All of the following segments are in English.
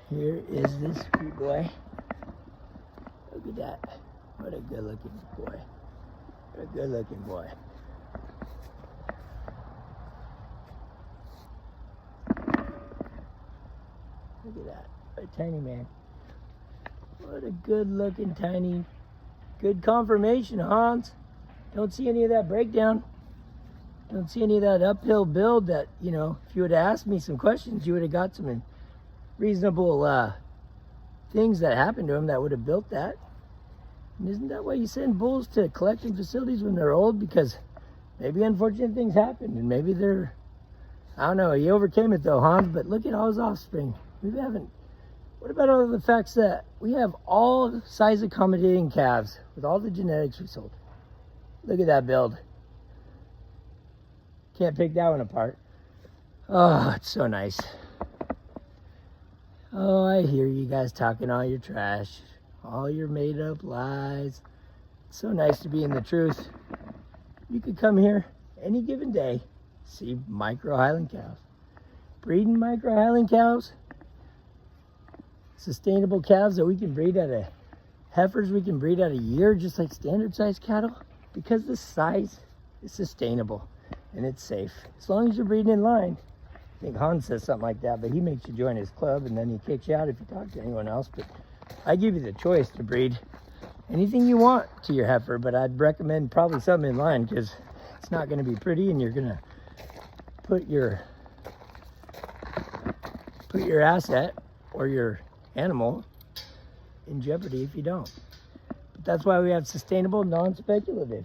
Here is this sweet boy. Look at that. What a good looking boy. What a good looking boy. Look at that. What a tiny man. What a good looking tiny. Good confirmation, Hans. Don't see any of that breakdown. Don't see any of that uphill build that, you know, if you would have asked me some questions, you would have got some reasonable things that happened to him that would have built that. And isn't that why you send bulls to collection facilities when they're old? Because maybe unfortunate things happen and maybe they're, I don't know, he overcame it though, Hans, but look at all his offspring. We haven't, what about all the facts that we have all size accommodating calves with all the genetics we sold? Look at that build. Can't pick that one apart. Oh, it's so nice. Oh, I hear you guys talking all your trash, all your made up lies. It's so nice to be in the truth. You could come here any given day, see micro Highland cows. Breeding micro Highland cows, sustainable calves that we can breed out of heifers we can breed out a year just like standard size cattle, because the size is sustainable and it's safe. As long as you're breeding in line. I think Hans says something like that, but he makes you join his club and then he kicks you out if you talk to anyone else. But I give you the choice to breed anything you want to your heifer, but I'd recommend probably something in line because it's not going to be pretty and you're going to put your asset or your animal in jeopardy if you don't. But that's why we have sustainable, non-speculative.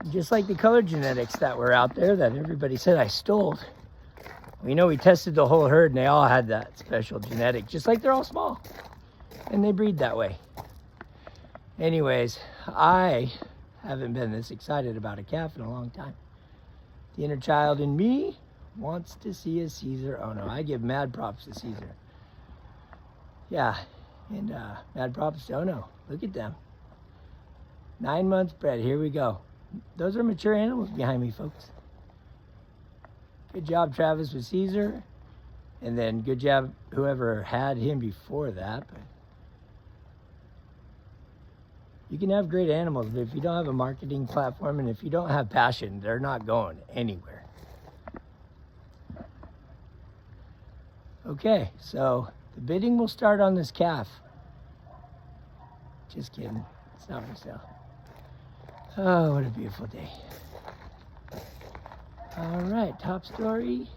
Just like the color genetics that were out there that everybody said I stole. We know we tested the whole herd and they all had that special genetic, just like they're all small and they breed that way. Anyways, I haven't been this excited about a calf in a long time. The inner child in me wants to see a Caesar. Oh no, I give mad props to Caesar. Yeah, and mad props to Ono. Look at them. 9 months bred, here we go. Those are mature animals behind me, folks. Good job, Travis, with Caesar. And then good job, whoever had him before that. But you can have great animals, but if you don't have a marketing platform and if you don't have passion, they're not going anywhere. Okay, so the bidding will start on this calf. Just kidding. It's not for sale. Oh, what a beautiful day. All right, top story.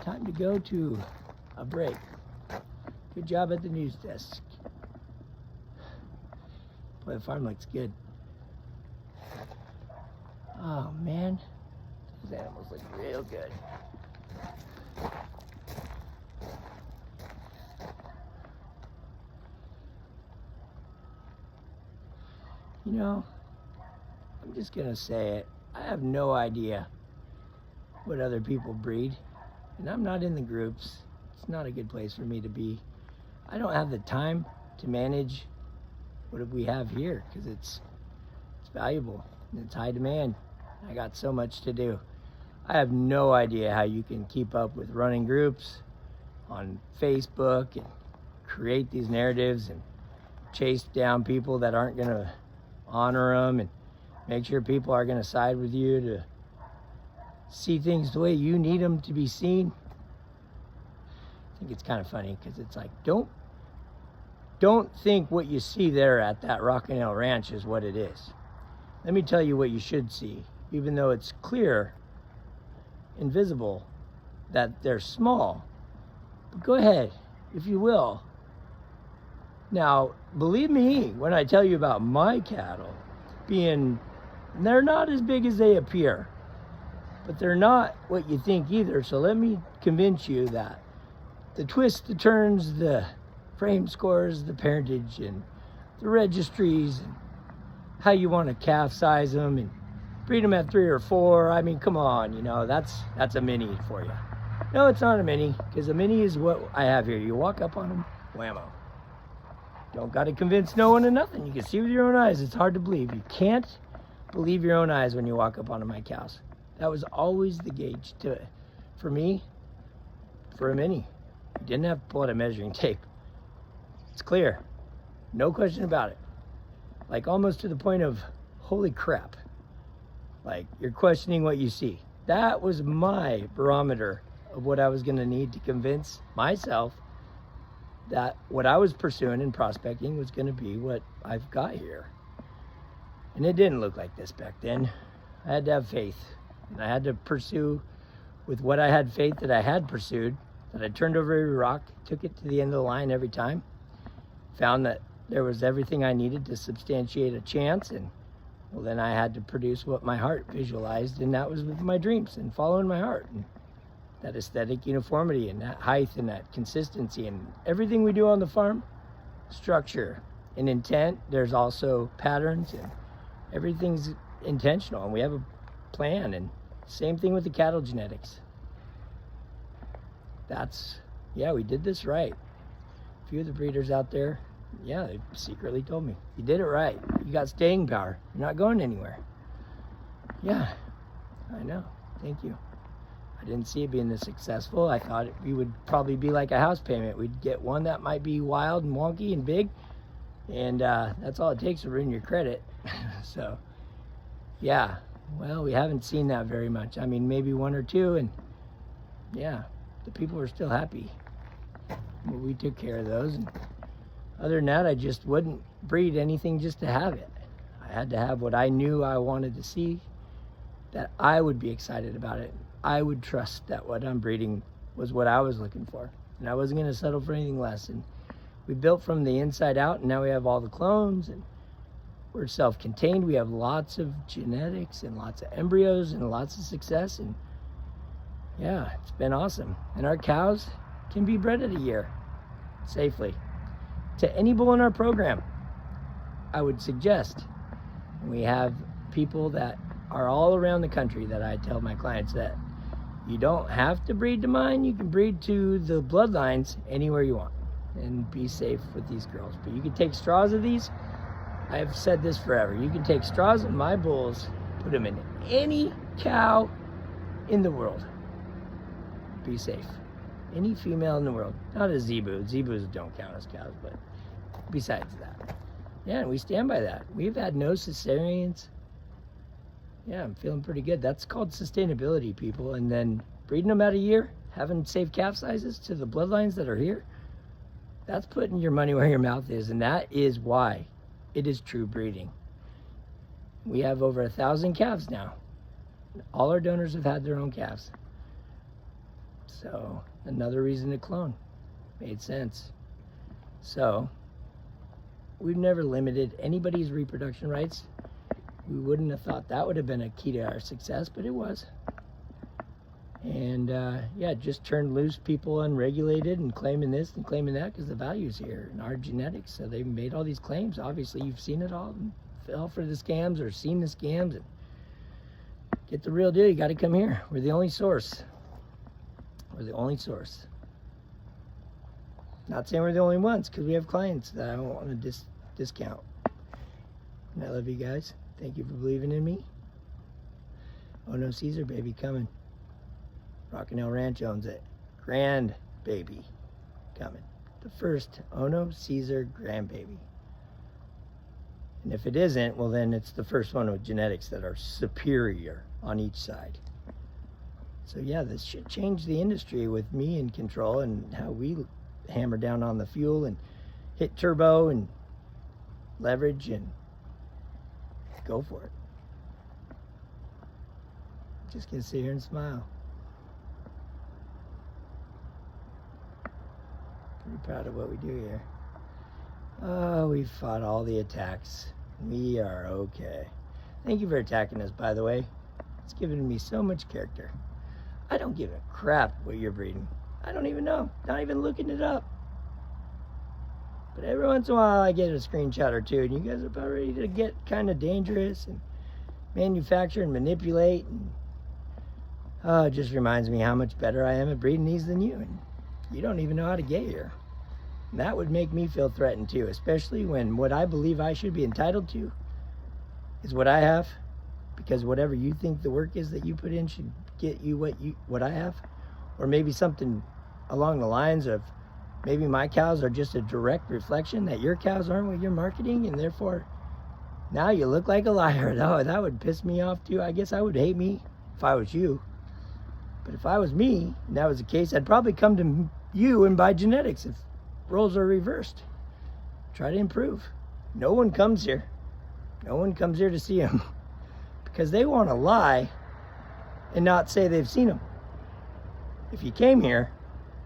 Time to go to a break. Good job at the news desk. Boy, the farm looks good. Oh man, these animals look real good. You know, I'm just gonna say it. I have no idea what other people breed, and I'm not in the groups. It's not a good place for me to be. I don't have the time to manage what we have here because it's valuable and it's high demand. I got so much to do. I have no idea how you can keep up with running groups on Facebook and create these narratives and chase down people that aren't gonna honor them and make sure people are gonna side with you to see things the way you need them to be seen. I think it's kind of funny because it's like, don't think what you see there at that Rockinell Ranch is what it is. Let me tell you what you should see, even though it's clear and visible that they're small. But go ahead, if you will. Now, believe me when I tell you about my cattle being, they're not as big as they appear. But they're not what you think either. So let me convince you that the twists, the turns, the frame scores, the parentage, and the registries, and how you want to calf size them and breed them at 3 or 4. I mean, come on, you know, that's a mini for you. No, it's not a mini, because a mini is what I have here. You walk up on them, whammo. Don't got to convince no one of nothing. You can see with your own eyes. It's hard to believe. You can't believe your own eyes when you walk up onto my cows. That was always the gauge for me, for a mini. You didn't have to pull out a measuring tape. It's clear. No question about it. Like almost to the point of, holy crap. Like you're questioning what you see. That was my barometer of what I was going to need to convince myself that what I was pursuing in prospecting was going to be what I've got here. And it didn't look like this back then. I had to have faith. And I had to pursue with what I had faith that I had pursued, that I turned over every rock, took it to the end of the line every time, found that there was everything I needed to substantiate a chance, and well, then I had to produce what my heart visualized, and that was with my dreams and following my heart. And that aesthetic uniformity and that height and that consistency and everything we do on the farm, structure and intent. There's also patterns and everything's intentional, and we have a plan. And same thing with the cattle genetics. We did this right. A few of the breeders out there, they secretly told me, you did it right. You got staying power. You're not going anywhere. Yeah, I know. Thank you. I didn't see it being this successful. I thought we would probably be like a house payment. We'd get one that might be wild and wonky and big, and that's all it takes to ruin your credit. So, yeah, well, we haven't seen that very much. I mean, maybe one or two, and yeah, the people were still happy. Well, we took care of those, and other than that, I just wouldn't breed anything just to have it. I had to have what I knew I wanted to see, that I would be excited about it. I would trust that what I'm breeding was what I was looking for, and I wasn't going to settle for anything less. And we built from the inside out, and now we have all the clones, and we're self-contained. We have lots of genetics and lots of embryos and lots of success, and yeah, it's been awesome. And our cows can be bred at a year safely. To any bull in our program, I would suggest, and we have people that are all around the country that I tell my clients that you don't have to breed to mine. You can breed to the bloodlines anywhere you want and be safe with these girls. But you can take straws of these. I have said this forever. You can take straws of my bulls, put them in any cow in the world. Be safe. Any female in the world. Not a zebu. Zebus don't count as cows, but besides that. Yeah, and we stand by that. We've had no cesareans. Yeah, I'm feeling pretty good. That's called sustainability, people. And then breeding them out a year, having safe calf sizes to the bloodlines that are here, that's putting your money where your mouth is. And that is why it is true breeding. We have over 1,000 calves now. All our donors have had their own calves. So another reason to clone. Made sense. So we've never limited anybody's reproduction rights. We wouldn't have thought that would have been a key to our success, but it was. And just turned loose people unregulated and claiming this and claiming that because the value's here in our genetics. So they've made all these claims. Obviously, you've seen it all and fell for the scams or seen the scams. And get the real deal. You got to come here. We're the only source. We're the only source. Not saying we're the only ones because we have clients that I don't want to discount. And I love you guys. Thank you for believing in me. Oh no, Caesar baby coming. Rockin' El Ranch owns it. Grandbaby coming. The first Ono Caesar grandbaby. And if it isn't, well then it's the first one with genetics that are superior on each side. So yeah, this should change the industry with me in control and how we hammer down on the fuel and hit turbo and leverage and go for it. Just gonna sit here and smile. Pretty proud of what we do here. Oh, we fought all the attacks. We are okay. Thank you for attacking us, by the way. It's given me so much character. I don't give a crap what you're breeding. I don't even know. Not even looking it up. But every once in a while I get a screenshot or two and you guys are about ready to get kind of dangerous and manufacture and manipulate. And it just reminds me how much better I am at breeding these than you. And you don't even know how to get here. And that would make me feel threatened too, especially when what I believe I should be entitled to is what I have. Because whatever you think the work is that you put in should get you what I have. Or maybe something along the lines of maybe my cows are just a direct reflection that your cows aren't what you're marketing, and therefore now you look like a liar. Oh, that would piss me off too. I guess I would hate me if I was you. But if I was me, and that was the case, I'd probably come to you and buy genetics if roles are reversed. Try to improve. No one comes here. No one comes here to see them because they want to lie and not say they've seen them. If you came here,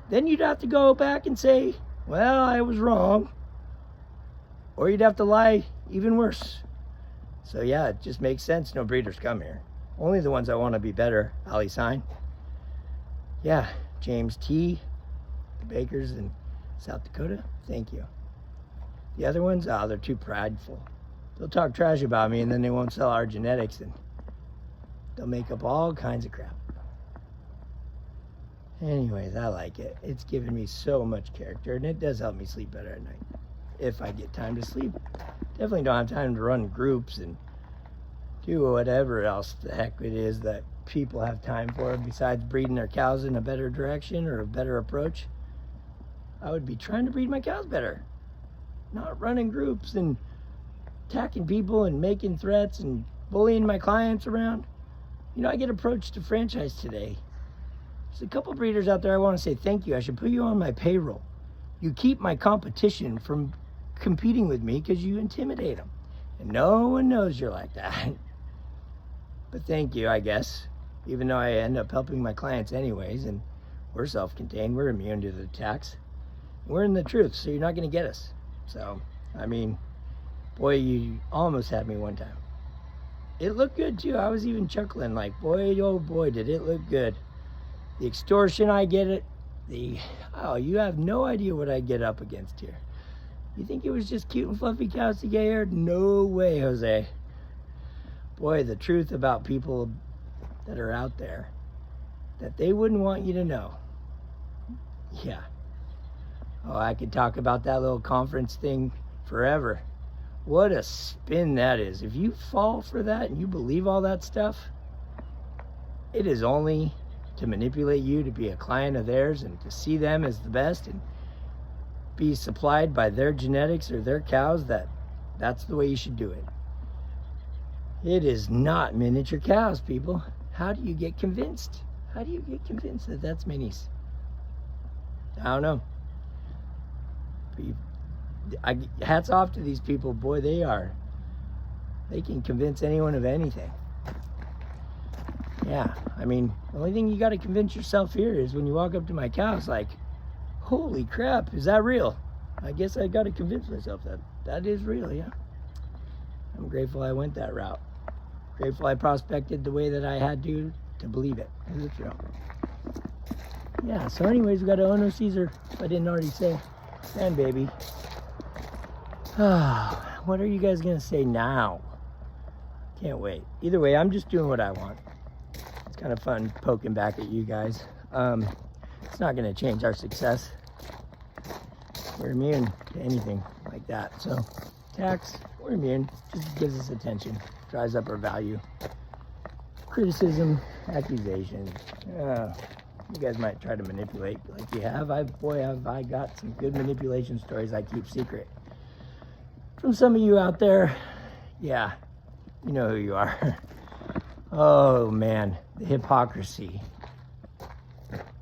then you'd have to go back and say, well, I was wrong. Or you'd have to lie even worse. So yeah, it just makes sense no breeders come here. Only the ones that want to be better. Ali Sign. Yeah, James T. The Bakers in South Dakota. Thank you. The other ones, they're too prideful. They'll talk trash about me and then they won't sell our genetics and they'll make up all kinds of crap. Anyways, I like it. It's given me so much character and it does help me sleep better at night. If I get time to sleep. Definitely don't have time to run groups and do whatever else the heck it is that people have time for besides breeding their cows in a better direction or a better approach. I would be trying to breed my cows better. Not running groups and attacking people and making threats and bullying my clients around. You know, I get approached to franchise today. There's a couple breeders out there I want to say thank you. I should put you on my payroll. You keep my competition from competing with me because you intimidate them. And no one knows you're like that. But thank you, I guess. Even though I end up helping my clients anyways, and we're self-contained, we're immune to the attacks. We're in the truth, so you're not going to get us. So, I mean, boy, you almost had me one time. It looked good too. I was even chuckling like, boy, oh boy, did it look good. The extortion, I get it. You have no idea what I get up against here. You think it was just cute and fluffy cows to get aired? No way, Jose. Boy, the truth about people that are out there that they wouldn't want you to know. Yeah. Oh, I could talk about that little conference thing forever. What a spin that is. If you fall for that and you believe all that stuff, it is only to manipulate you to be a client of theirs and to see them as the best and be supplied by their genetics or their cows. That's the way you should do it. It is not miniature cows, people. How do you get convinced? How do you get convinced that that's minis? I don't know. Hats off to these people. Boy, they can convince anyone of anything. Yeah, I mean, the only thing you got to convince yourself here is when you walk up to my cows like, holy crap, is that real? I guess I got to convince myself that is real, yeah. I'm grateful I went that route. Grateful I prospected the way that I had to believe it. It's real. Yeah, so anyways, we got an Ono Caesar, if I didn't already say. And baby. What are you guys going to say now? Can't wait. Either way, I'm just doing what I want. It's kind of fun poking back at you guys. It's not going to change our success. We're immune to anything like that. So, tax, we're immune. Just gives us attention. Drives up our value. Criticism, accusation. You guys might try to manipulate like you have. Have I got some good manipulation stories I keep secret. From some of you out there, yeah, you know who you are. Oh man, the hypocrisy.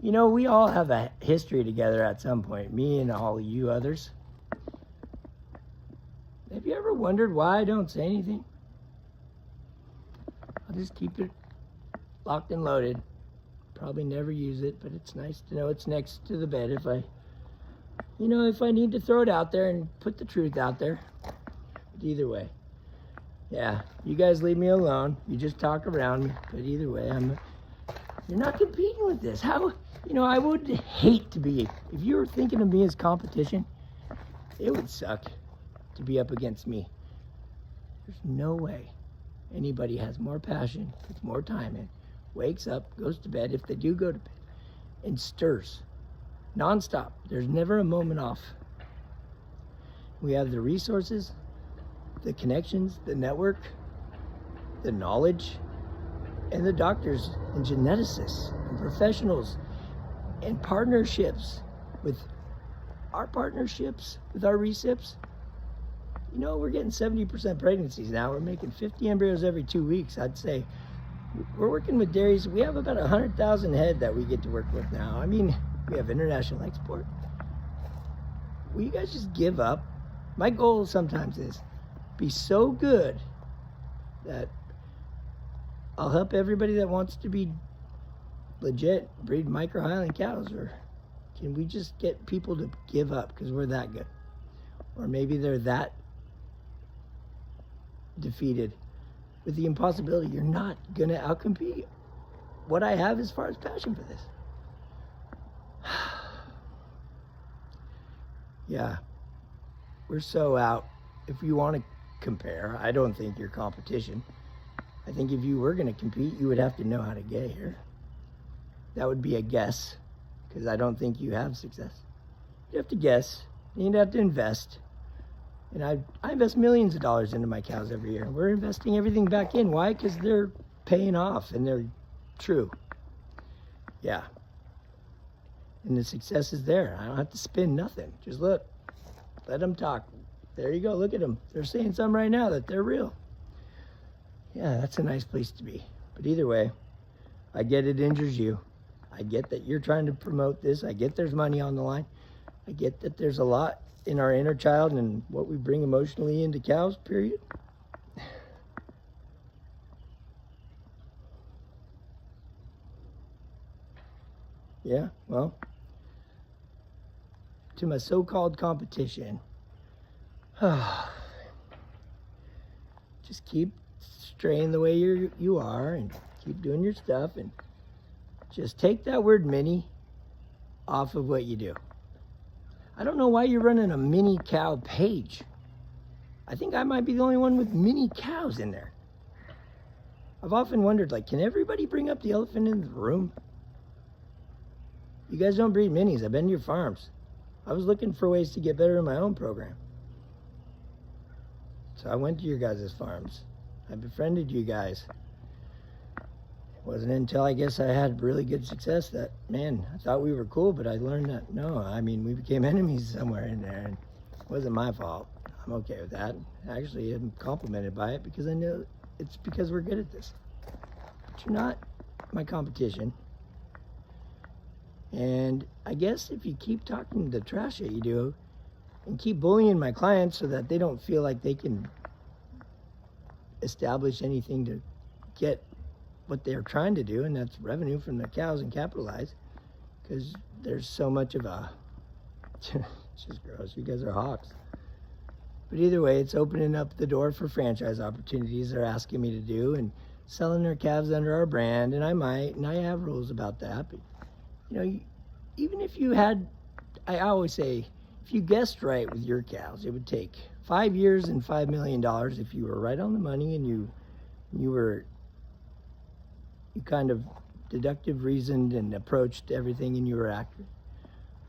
You know, we all have a history together at some point, me and all of you others. Have you ever wondered why I don't say anything? I'll just keep it locked and loaded. Probably never use it, but it's nice to know it's next to the bed if I need to throw it out there and put the truth out there. But either way, yeah, you guys leave me alone. You just talk around me, but either way, you're not competing with this. How, I would hate to be, if you were thinking of me as competition, it would suck to be up against me. There's no way anybody has more passion, puts more time in, wakes up, goes to bed, if they do go to bed, and stirs nonstop. There's never a moment off. We have the resources, the connections, the network, the knowledge, and the doctors and geneticists and professionals and partnerships with our partnerships with our recips, we're getting 70% pregnancies now. We're making 50 embryos every 2 weeks. I'd say we're working with dairies. We have about 100,000 head that we get to work with now. I mean, we have international export. Will you guys just give up? My goal sometimes is be so good that I'll help everybody that wants to be legit breed micro Highland cows, or can we just get people to give up because we're that good? Or maybe they're that defeated with the impossibility you're not gonna outcompete what I have as far as passion for this. Yeah, we're so out. If you want to compare, I don't think you're competition. I think if you were going to compete, you would have to know how to get here. That would be a guess, because I don't think you have success. You have to guess. You'd have to invest. And I invest millions of dollars into my cows every year. We're investing everything back in. Why? Because they're paying off and they're true. Yeah. And the success is there. I don't have to spin nothing. Just look. Let them talk. There you go. Look at them. They're saying something right now that they're real. Yeah, that's a nice place to be. But either way, I get it injures you. I get that you're trying to promote this. I get there's money on the line. I get that there's a lot in our inner child and what we bring emotionally into cows, period. Yeah, well, to my so-called competition, just keep straying the way you are and keep doing your stuff, and just take that word mini off of what you do. I don't know why you're running a mini cow page. I think I might be the only one with mini cows in there. I've often wondered, like, can everybody bring up the elephant in the room? You guys don't breed minis. I've been to your farms. I was looking for ways to get better in my own program. So I went to your guys' farms. I befriended you guys. It wasn't until I guess I had really good success that, man, I thought we were cool, but I learned that, no, I mean, we became enemies somewhere in there, and it wasn't my fault. I'm okay with that. Actually, I'm complimented by it because I know it's because we're good at this. But you're not my competition. And I guess if you keep talking the trash that you do and keep bullying my clients so that they don't feel like they can establish anything to get what they're trying to do, and that's revenue from the cows and capitalize, because there's so much of a, it's just gross, you guys are hawks. But either way, it's opening up the door for franchise opportunities they're asking me to do, and selling their calves under our brand, and I might, and I have rules about that, but even if you had, I always say, if you guessed right with your cows, it would take 5 years and $5 million if you were right on the money and you kind of deductive reasoned and approached everything and you were accurate.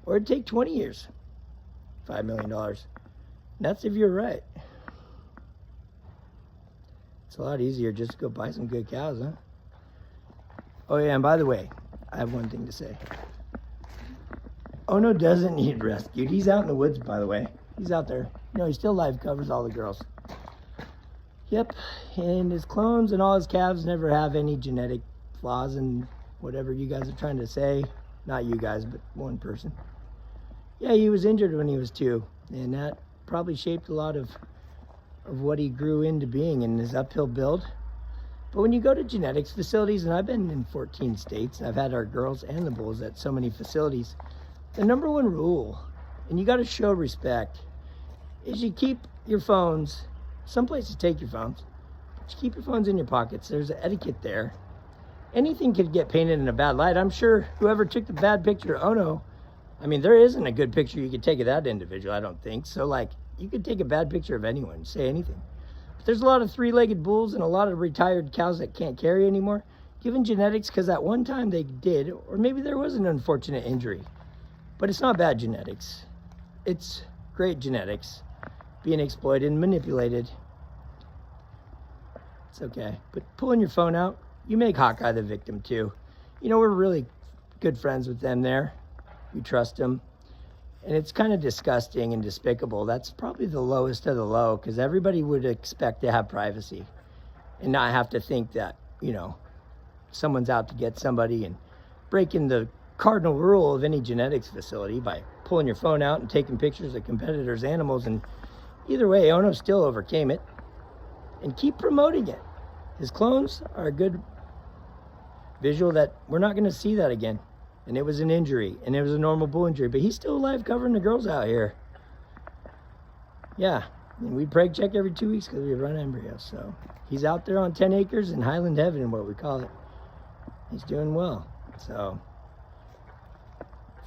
Or it'd take 20 years, $5 million. And that's if you're right. It's a lot easier just to go buy some good cows, huh? Oh yeah, and by the way, I have one thing to say. Ono doesn't need rescued. He's out in the woods, by the way. He's out there. He still live covers all the girls. Yep, and his clones and all his calves never have any genetic flaws and whatever you guys are trying to say. Not you guys, but one person. Yeah, he was injured when he was 2, and that probably shaped a lot of what he grew into being in his uphill build. But when you go to genetics facilities, and I've been in 14 states, I've had our girls and the bulls at so many facilities, the number one rule, and you got to show respect, is you keep your phones, some places take your phones, but you keep your phones in your pockets. There's an etiquette there. Anything could get painted in a bad light. I'm sure whoever took the bad picture of Ono, I mean, there isn't a good picture you could take of that individual, I don't think. So, you could take a bad picture of anyone, say anything. But there's a lot of 3-legged bulls and a lot of retired cows that can't carry anymore, given genetics, because at one time they did, or maybe there was an unfortunate injury. But it's not bad genetics. It's great genetics being exploited and manipulated. It's okay. But pulling your phone out, you make Hawkeye the victim too. We're really good friends with them there. We trust them. And it's kind of disgusting and despicable. That's probably the lowest of the low, because everybody would expect to have privacy and not have to think that, someone's out to get somebody and breaking the cardinal rule of any genetics facility by pulling your phone out and taking pictures of competitors' animals. And either way, Ono still overcame it and keep promoting it. His clones are a good visual that we're not going to see that again. And it was an injury, and it was a normal bull injury, but he's still alive covering the girls out here. Yeah, and we preg check every 2 weeks because we run embryos. So he's out there on 10 acres in Highland Heaven, what we call it. He's doing well. So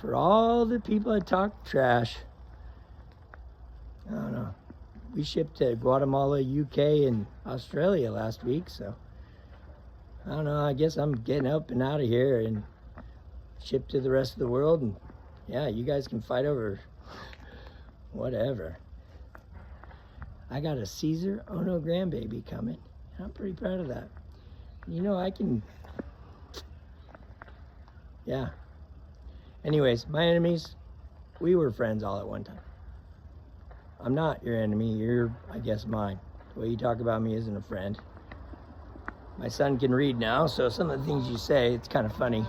for all the people that talk trash, I don't know. We shipped to Guatemala, UK, and Australia last week, so I don't know. I guess I'm getting up and out of here and ship to the rest of the world, and yeah, you guys can fight over whatever. I got a Caesar Ono grandbaby coming, and I'm pretty proud of that. I can, yeah. Anyways, my enemies, we were friends all at one time. I'm not your enemy, you're, I guess, mine. The way you talk about me isn't a friend. My son can read now, so some of the things you say, it's kind of funny.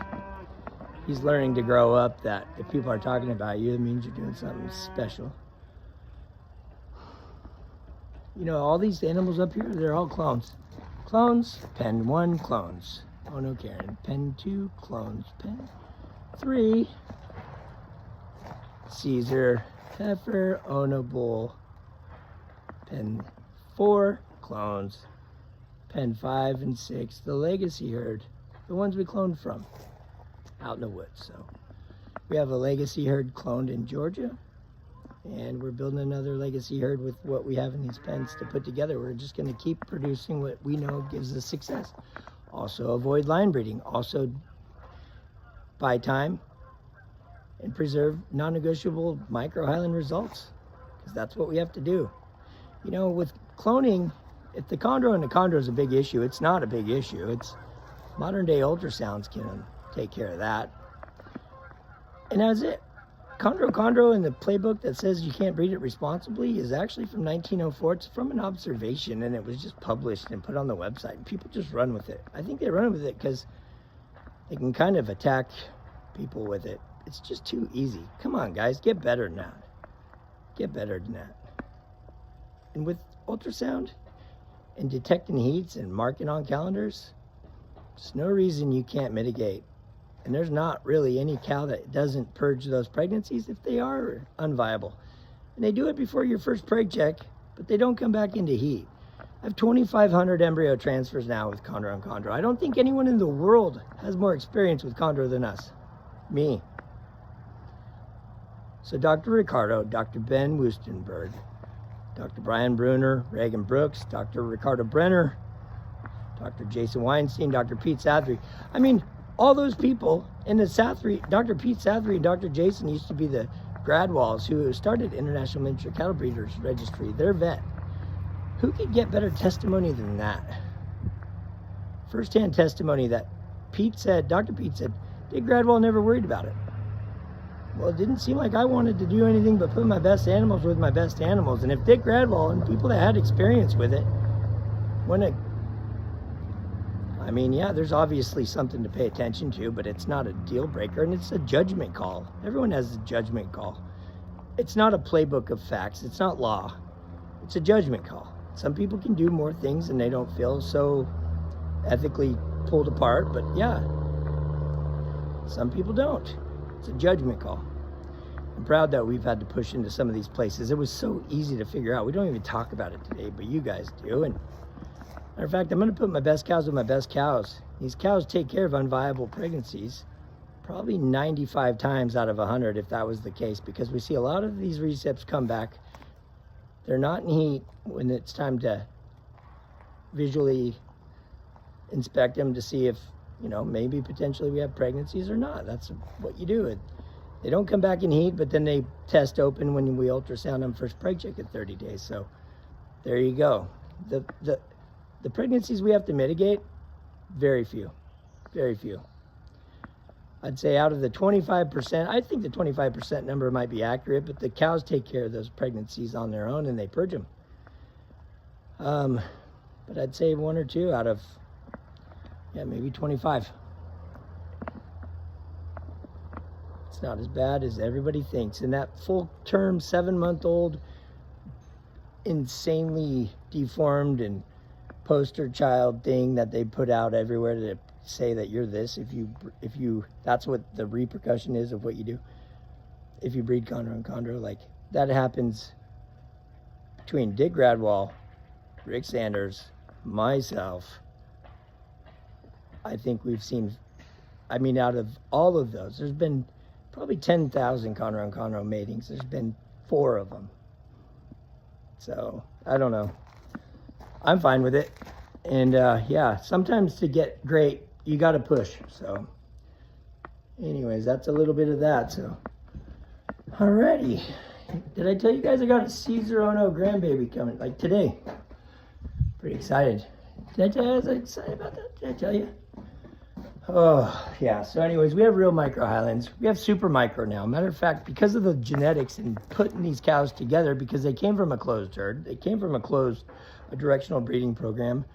He's learning to grow up that if people are talking about you, it means you're doing something special. All these animals up here, they're all clones. Clones, pen 1, clones. Ono Karen. Pen 2, clones. Pen 3, Caesar, heifer, Ono bull. Pen 4, clones. Pen 5 and 6, the legacy herd, the ones we cloned from. Out in the woods. So we have a legacy herd cloned in Georgia, and we're building another legacy herd with what we have in these pens to put together. We're just going to keep producing what we know gives us success. Also avoid line breeding. Also buy time and preserve non-negotiable micro highland results, because that's what we have to do. With cloning, if the chondro and the chondro is a big issue, it's not a big issue. It's modern day ultrasounds can take care of that. And that's it. Chondro in the playbook that says you can't breed it responsibly is actually from 1904. It's from an observation, and it was just published and put on the website, and people just run with it. I think they run with it because they can kind of attack people with it. It's just too easy. Come on, guys, get better than that. Get better than that. And with ultrasound and detecting heats and marking on calendars, there's no reason you can't mitigate. And there's not really any cow that doesn't purge those pregnancies if they are unviable. And they do it before your first preg check, but they don't come back into heat. I have 2,500 embryo transfers now with chondro and chondro. I don't think anyone in the world has more experience with chondro than us. Me. So Dr. Ricardo, Dr. Ben Wustenberg, Dr. Brian Bruner, Reagan Brooks, Dr. Ricardo Brenner, Dr. Jason Weinstein, Dr. Pete Sathry. I mean, all those people in the Sathry, Dr. Pete Sathry and Dr. Jason used to be the Gradwalls who started International Miniature Cattle Breeders Registry. They're vet. Who could get better testimony than that? First-hand testimony that Dr. Pete said, Dick Gradwall never worried about it. Well, it didn't seem like I wanted to do anything but put my best animals with my best animals. And if Dick Gradwall and people that had experience with it, yeah, there's obviously something to pay attention to, but it's not a deal breaker, and it's a judgment call. Everyone has a judgment call. It's not a playbook of facts. It's not law. It's a judgment call. Some people can do more things and they don't feel so ethically pulled apart, but yeah, some people don't. It's a judgment call. I'm proud that we've had to push into some of these places. It was so easy to figure out. We don't even talk about it today, but you guys do. And matter of fact, I'm going to put my best cows with my best cows. These cows take care of unviable pregnancies probably 95 times out of 100 if that was the case, because we see a lot of these recips come back. They're not in heat when it's time to visually inspect them to see if, maybe potentially we have pregnancies or not. That's what you do. They don't come back in heat, but then they test open when we ultrasound them first preg check at 30 days. So there you go. The pregnancies we have to mitigate, very few, very few. I'd say out of the 25%, I think the 25% number might be accurate, but the cows take care of those pregnancies on their own and they purge them. But I'd say 1 or 2 out of, maybe 25. It's not as bad as everybody thinks. And that full-term 7-month-old, insanely deformed and poster child thing that they put out everywhere to say that you're this, if you that's what the repercussion is of what you do if you breed chondro and chondro, like that happens between Dick Gradwell, Rick Sanders, myself. I think we've seen, out of all of those, there's been probably 10,000 chondro and chondro matings. There's been 4 of them. So I don't know. I'm fine with it. And sometimes to get great, you got to push. So anyways, that's a little bit of that. So alrighty. Did I tell you guys I got a Caesar Ono grandbaby coming, like today? Pretty excited. Did I tell you I was excited about that? Did I tell you? Oh, yeah. So anyways, we have real micro Highlands. We have super micro now. Matter of fact, because of the genetics and putting these cows together, because they came from a closed herd, they came from a directional breeding program,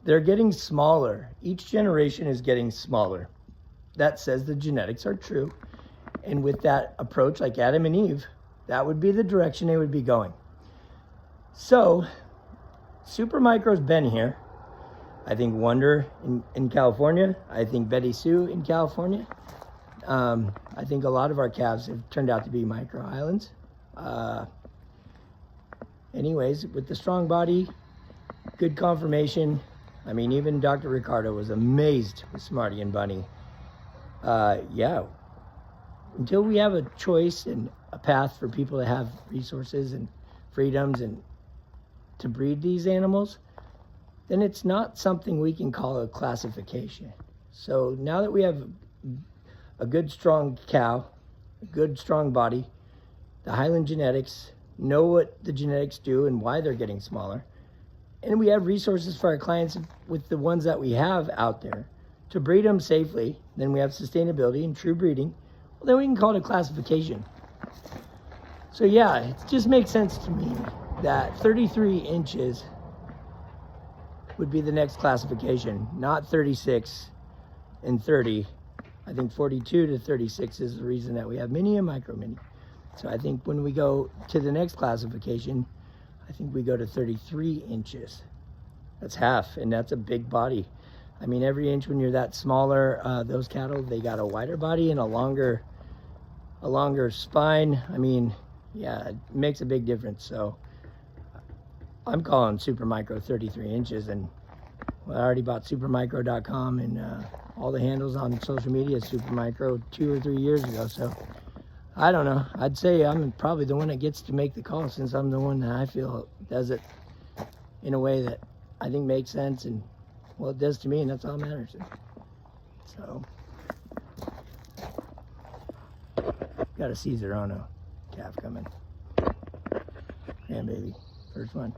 they're getting smaller. Each generation is getting smaller. That says the genetics are true. And with that approach, like Adam and Eve, that would be the direction they would be going. So, super micro's been here. I think Wonder in California. I think Betty Sue in California. I think a lot of our calves have turned out to be micro Highlands. Anyways, with the strong body, good conformation. Even Dr. Ricardo was amazed with Smarty and Bunny. Until we have a choice and a path for people to have resources and freedoms and to breed these animals, then it's not something we can call a classification. So now that we have a good strong cow, a good strong body, the Highland genetics, know what the genetics do and why they're getting smaller, and we have resources for our clients with the ones that we have out there to breed them safely, then we have sustainability and true breeding, well, then we can call it a classification. So it just makes sense to me that 33 inches would be the next classification, not 36 and 30. I think 42 to 36 is the reason that we have mini and micro mini. So I think when we go to the next classification, I think we go to 33 inches. That's half, and that's a big body. Every inch when you're that smaller, those cattle, they got a wider body and a longer spine. It makes a big difference. So I'm calling Super Micro 33 inches, and I already bought supermicro.com and all the handles on social media, Super Micro, 2 or 3 years ago. So I don't know. I'd say I'm probably the one that gets to make the call, since I'm the one that I feel does it in a way that I think makes sense, and well, it does to me, and that's all that matters. So got a Caesar Ono calf coming. Grandbaby, first one.